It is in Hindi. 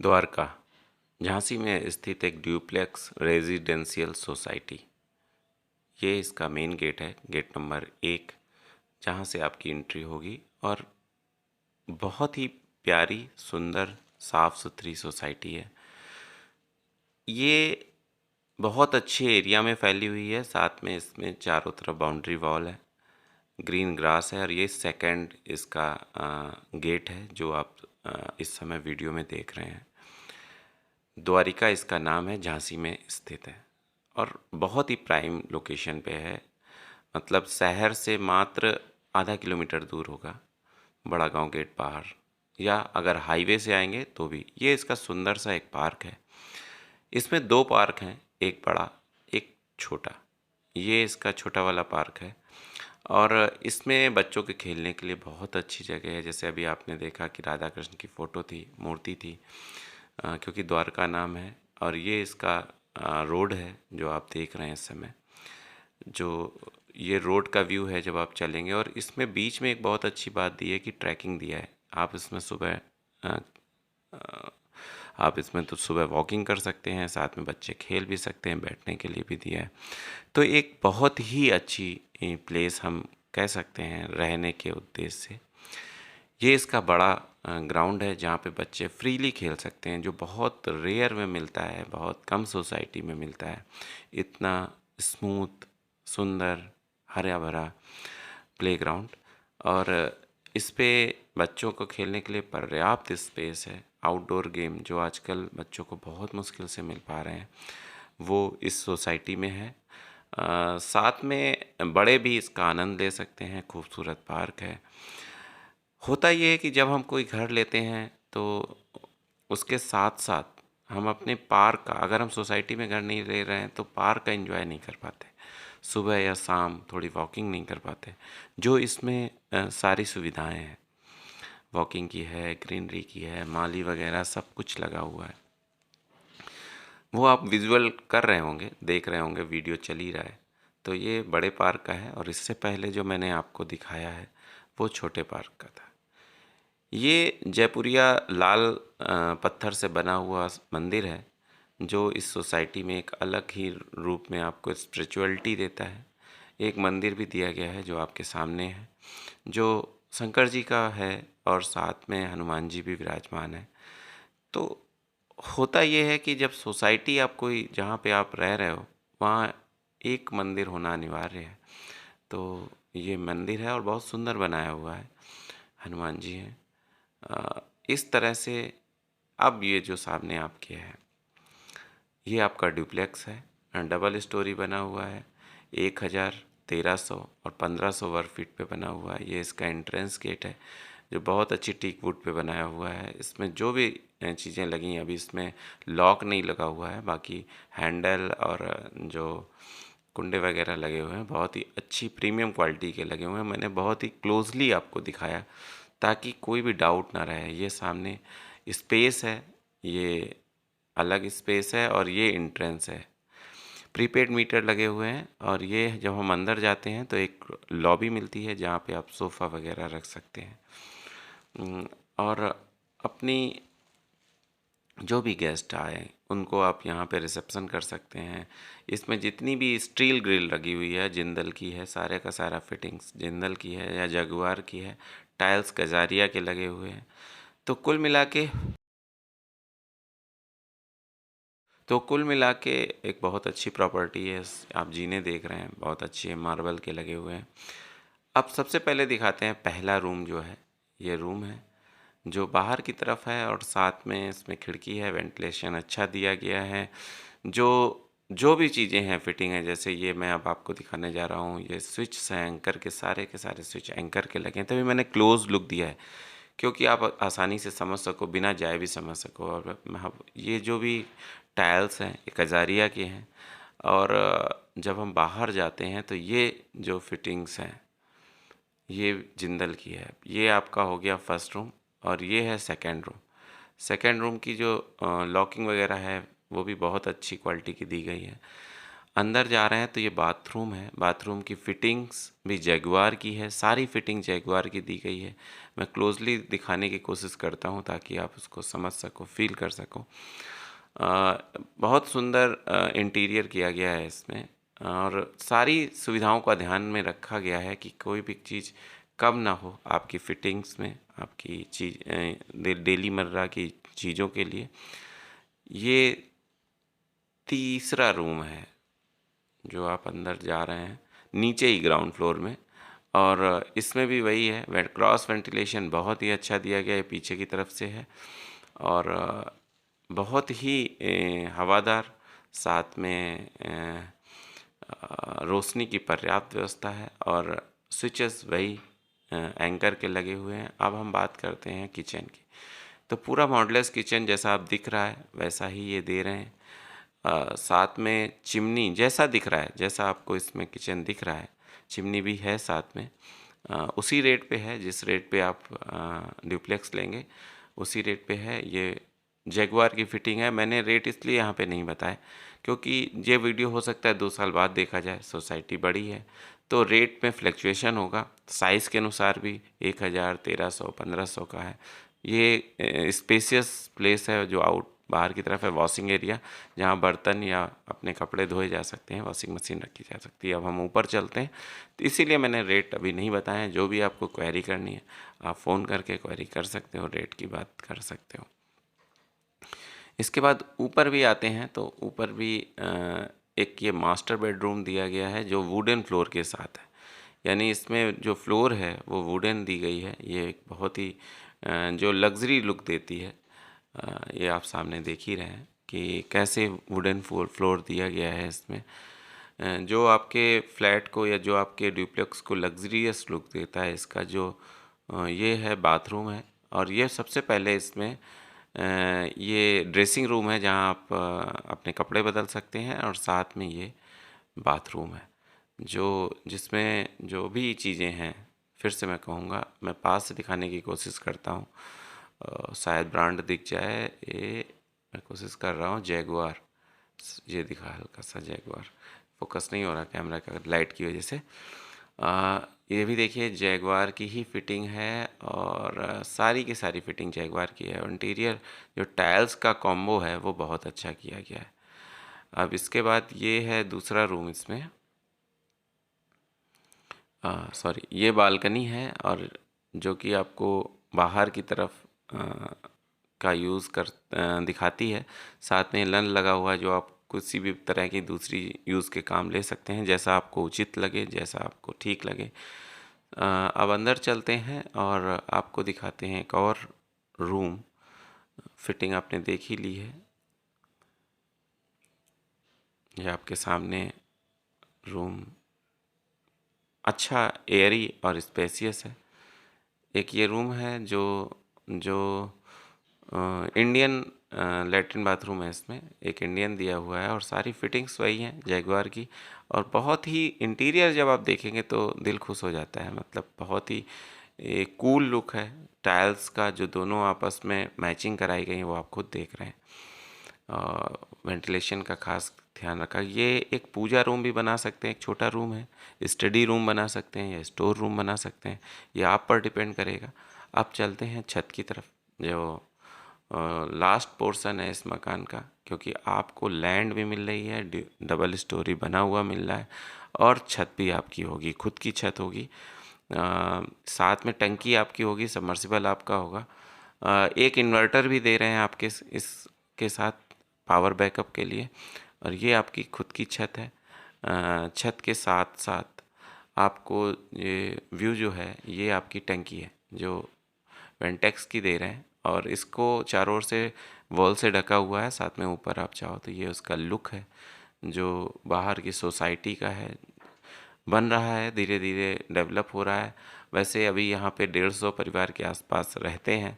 द्वारका झांसी में स्थित एक ड्यूप्लेक्स रेजिडेंशियल सोसाइटी। ये इसका मेन गेट है, गेट नंबर 1, जहाँ से आपकी एंट्री होगी। और बहुत ही प्यारी, सुंदर, साफ़ सुथरी सोसाइटी है। ये बहुत अच्छे एरिया में फैली हुई है। साथ में इसमें चारों तरफ बाउंड्री वॉल है, ग्रीन ग्रास है। और ये सेकंड इसका गेट है जो आप इस समय वीडियो में देख रहे हैं। द्वारिका इसका नाम है, झांसी में स्थित है और बहुत ही प्राइम लोकेशन पे है। मतलब शहर से मात्र आधा किलोमीटर दूर होगा, बड़ा गांव गेट बाहर। या अगर हाईवे से आएंगे तो भी। ये इसका सुंदर सा एक पार्क है। इसमें 2 पार्क हैं, एक बड़ा एक छोटा। ये इसका छोटा वाला पार्क है और इसमें बच्चों के खेलने के लिए बहुत अच्छी जगह है। जैसे अभी आपने देखा कि राधा कृष्ण की फ़ोटो थी, मूर्ति थी, क्योंकि द्वारका नाम है। और ये इसका रोड है जो आप देख रहे हैं इस समय। जो ये रोड का व्यू है जब आप चलेंगे। और इसमें बीच में एक बहुत अच्छी बात दी है कि ट्रैकिंग दिया है। आप इसमें सुबह अ, अ, आप इसमें तो सुबह वॉकिंग कर सकते हैं, साथ में बच्चे खेल भी सकते हैं, बैठने के लिए भी दिया है। तो एक बहुत ही अच्छी प्लेस हम कह सकते हैं रहने के उद्देश्य से। ये इसका बड़ा ग्राउंड है जहाँ पे बच्चे फ्रीली खेल सकते हैं, जो बहुत रेयर में मिलता है, बहुत कम सोसाइटी में मिलता है। इतना स्मूथ, सुंदर, हरा भरा प्लेग्राउंड। और इस पे बच्चों को खेलने के लिए पर्याप्त स्पेस है। आउटडोर गेम जो आजकल बच्चों को बहुत मुश्किल से मिल पा रहे हैं, वो इस सोसाइटी में है। साथ में बड़े भी इसका आनंद ले सकते हैं। खूबसूरत पार्क है। होता ये है कि जब हम कोई घर लेते हैं तो उसके साथ साथ हम अपने पार्क का, अगर हम सोसाइटी में घर नहीं ले रहे हैं तो पार्क का एंजॉय नहीं कर पाते। सुबह या शाम थोड़ी वॉकिंग नहीं कर पाते। जो इसमें सारी सुविधाएं हैं, वॉकिंग की है, ग्रीनरी की है, माली वगैरह सब कुछ लगा हुआ है। वो आप विजुअल कर रहे होंगे, देख रहे होंगे, वीडियो चल ही रहा है। तो ये बड़े पार्क का है और इससे पहले जो मैंने आपको दिखाया है वो छोटे पार्क का था। ये जयपुरिया लाल पत्थर से बना हुआ मंदिर है, जो इस सोसाइटी में एक अलग ही रूप में आपको स्पिरिचुअलिटी देता है। एक मंदिर भी दिया गया है जो आपके सामने है, जो शंकर जी का है और साथ में हनुमान जी भी विराजमान है। तो होता ये है कि जब सोसाइटी आप कोई, जहाँ पे आप रह रहे हो, वहाँ एक मंदिर होना अनिवार्य है। तो ये मंदिर है और बहुत सुंदर बनाया हुआ है, हनुमान जी हैं। इस तरह से अब ये जो सामने आपके है, ये आपका डुप्लेक्स है। डबल स्टोरी बना हुआ है। 1000, 1300 और 1500 वर्ग फीट पे बना हुआ है। ये इसका एंट्रेंस गेट है जो बहुत अच्छी टीक वुड पे बनाया हुआ है। इसमें जो भी चीज़ें लगी हैं, अभी इसमें लॉक नहीं लगा हुआ है, बाकी हैंडल और जो कुंडे वगैरह लगे हुए हैं बहुत ही अच्छी प्रीमियम क्वालिटी के लगे हुए हैं। मैंने बहुत ही क्लोजली आपको दिखाया ताकि कोई भी डाउट ना रहे। ये सामने स्पेस है, ये अलग स्पेस है और ये एंट्रेंस है। प्रीपेड मीटर लगे हुए हैं और ये जब हम अंदर जाते हैं तो एक लॉबी मिलती है जहाँ पे आप सोफ़ा वगैरह रख सकते हैं। और अपनी जो भी गेस्ट आए उनको आप यहाँ पे रिसेप्शन कर सकते हैं। इसमें जितनी भी स्टील ग्रिल लगी हुई है, जिंदल की है, सारे का सारा फिटिंग्स जिंदल की है या जगुआर की है। टाइल्स कजारिया के लगे हुए हैं। तो कुल मिला के एक बहुत अच्छी प्रॉपर्टी है। आप जीने देख रहे हैं, बहुत अच्छी है, मार्बल के लगे हुए हैं। अब सबसे पहले दिखाते हैं पहला रूम जो है। ये रूम है जो बाहर की तरफ है और साथ में इसमें खिड़की है, वेंटिलेशन अच्छा दिया गया है। जो जो भी चीज़ें हैं फिटिंग है, जैसे ये मैं अब आपको दिखाने जा रहा हूँ। ये स्विच है, एंकर के सारे स्विच एंकर के लगे हैं। तभी मैंने क्लोज लुक दिया है क्योंकि आप आसानी से समझ सको, बिना जाए भी समझ सको। और ये जो भी टाइल्स हैं ये कजारिया के हैं। और जब हम बाहर जाते हैं तो ये जो फिटिंग्स हैं ये जिंदल की है। ये आपका हो गया फर्स्ट रूम और ये है सेकंड रूम। सेकंड रूम की जो लॉकिंग वगैरह है वो भी बहुत अच्छी क्वालिटी की दी गई है। अंदर जा रहे हैं तो ये बाथरूम है। बाथरूम की फिटिंग्स भी जैगुआर की है, सारी फिटिंग जैगुआर की दी गई है। मैं क्लोजली दिखाने की कोशिश करता हूँ ताकि आप उसको समझ सको, फील कर सको। बहुत सुंदर इंटीरियर किया गया है इसमें, और सारी सुविधाओं का ध्यान में रखा गया है कि कोई भी चीज़ कम ना हो आपकी फिटिंग्स में, आपकी डेली मर्रा की चीज़ों के लिए। ये तीसरा रूम है जो आप अंदर जा रहे हैं, नीचे ही ग्राउंड फ्लोर में। और इसमें भी वही है, क्रॉस वेंटिलेशन बहुत ही अच्छा दिया गया है, पीछे की तरफ से है। और बहुत ही हवादार, साथ में रोशनी की पर्याप्त व्यवस्था है, और स्विचेस वही एंकर के लगे हुए हैं। अब हम बात करते हैं किचन की। तो पूरा मॉडलेस किचन जैसा आप दिख रहा है वैसा ही ये दे रहे हैं। साथ में चिमनी जैसा दिख रहा है, जैसा आपको इसमें किचन दिख रहा है, चिमनी भी है साथ में। उसी रेट पे है जिस रेट पे आप ड्यूप्लेक्स लेंगे, उसी रेट पे है। ये जैगुआर की फिटिंग है। मैंने रेट इसलिए यहाँ पे नहीं बताया क्योंकि ये वीडियो हो सकता है 2 साल बाद देखा जाए, सोसाइटी बड़ी है तो रेट में फ्लक्चुएशन होगा। साइज़ के अनुसार भी 1000, 1300, 1500 का है। ये स्पेसियस प्लेस है जो बाहर की तरफ है, वॉशिंग एरिया, जहाँ बर्तन या अपने कपड़े धोए जा सकते हैं, वॉशिंग मशीन रखी जा सकती है। अब हम ऊपर चलते हैं, तो इसीलिए मैंने रेट अभी नहीं बताए। जो भी आपको क्वेरी करनी है आप फ़ोन करके क्वेरी कर सकते हो, रेट की बात कर सकते हो। इसके बाद ऊपर भी आते हैं, तो ऊपर भी एक ये मास्टर बेडरूम दिया गया है जो वुडन फ्लोर के साथ है। यानी इसमें जो फ्लोर है वो वुडन दी गई है। ये एक बहुत ही जो लग्जरी लुक देती है। ये आप सामने देख ही रहे हैं कि कैसे वुडन फ्लोर दिया गया है इसमें, जो आपके फ्लैट को या जो आपके डुप्लेक्स को लग्जरियस लुक देता है। इसका जो ये है बाथरूम है, और ये सबसे पहले इसमें ये ड्रेसिंग रूम है जहाँ आप अपने कपड़े बदल सकते हैं, और साथ में ये बाथरूम है जो जिसमें जो भी चीज़ें हैं, फिर से मैं कहूँगा, मैं पास से दिखाने की कोशिश करता हूँ, शायद ब्रांड दिख जाए। ये मैं कोशिश कर रहा हूँ, जैगुआर, ये दिखा हल्का सा जैगुआर, फोकस नहीं हो रहा कैमरा का लाइट की वजह से। ये भी देखिए जैगुआर की ही फिटिंग है, और सारी की सारी फिटिंग जैगुआर की है। और इंटीरियर जो टाइल्स का कॉम्बो है वो बहुत अच्छा किया गया है। अब इसके बाद ये है दूसरा रूम। इसमें सॉरी, ये बालकनी है, और जो कि आपको बाहर की तरफ का यूज़ कर दिखाती है। साथ में नल लगा हुआ है जो आप किसी भी तरह की दूसरी यूज़ के काम ले सकते हैं, जैसा आपको उचित लगे, जैसा आपको ठीक लगे। अब अंदर चलते हैं और आपको दिखाते हैं एक और रूम। फिटिंग आपने देख ही ली है, ये आपके सामने रूम अच्छा एयरी और स्पेसियस है। एक ये रूम है जो जो इंडियन लैट्रिन बाथरूम है। इसमें एक इंडियन दिया हुआ है, और सारी फिटिंग्स वही हैं जैगुआर की। और बहुत ही इंटीरियर जब आप देखेंगे तो दिल खुश हो जाता है, मतलब बहुत ही एक कूल लुक है। टाइल्स का जो दोनों आपस में मैचिंग कराई गई है वो आप खुद देख रहे हैं। वेंटिलेशन का खास ध्यान रखा। ये एक पूजा रूम भी बना सकते हैं, एक छोटा रूम है, स्टडी रूम बना सकते हैं या स्टोर रूम बना सकते हैं, ये आप पर डिपेंड करेगा। अब चलते हैं छत की तरफ, जो लास्ट पोर्शन है इस मकान का, क्योंकि आपको लैंड भी मिल रही है, डबल स्टोरी बना हुआ मिल रहा है, और छत भी आपकी होगी, खुद की छत होगी। साथ में टंकी आपकी होगी, सबमर्सिबल आपका होगा। एक इन्वर्टर भी दे रहे हैं आपके इसके साथ पावर बैकअप के लिए, और ये आपकी खुद की छत है। छत के साथ साथ आपको ये व्यू जो है ये आपकी टंकी है जो वेंटेक्स की दे रहे हैं, और इसको चारों ओर से वॉल से ढका हुआ है। साथ में ऊपर आप चाहो तो ये उसका लुक है जो बाहर की सोसाइटी का है, बन रहा है, धीरे धीरे डेवलप हो रहा है। वैसे अभी यहाँ पे 150 परिवार के आसपास रहते हैं,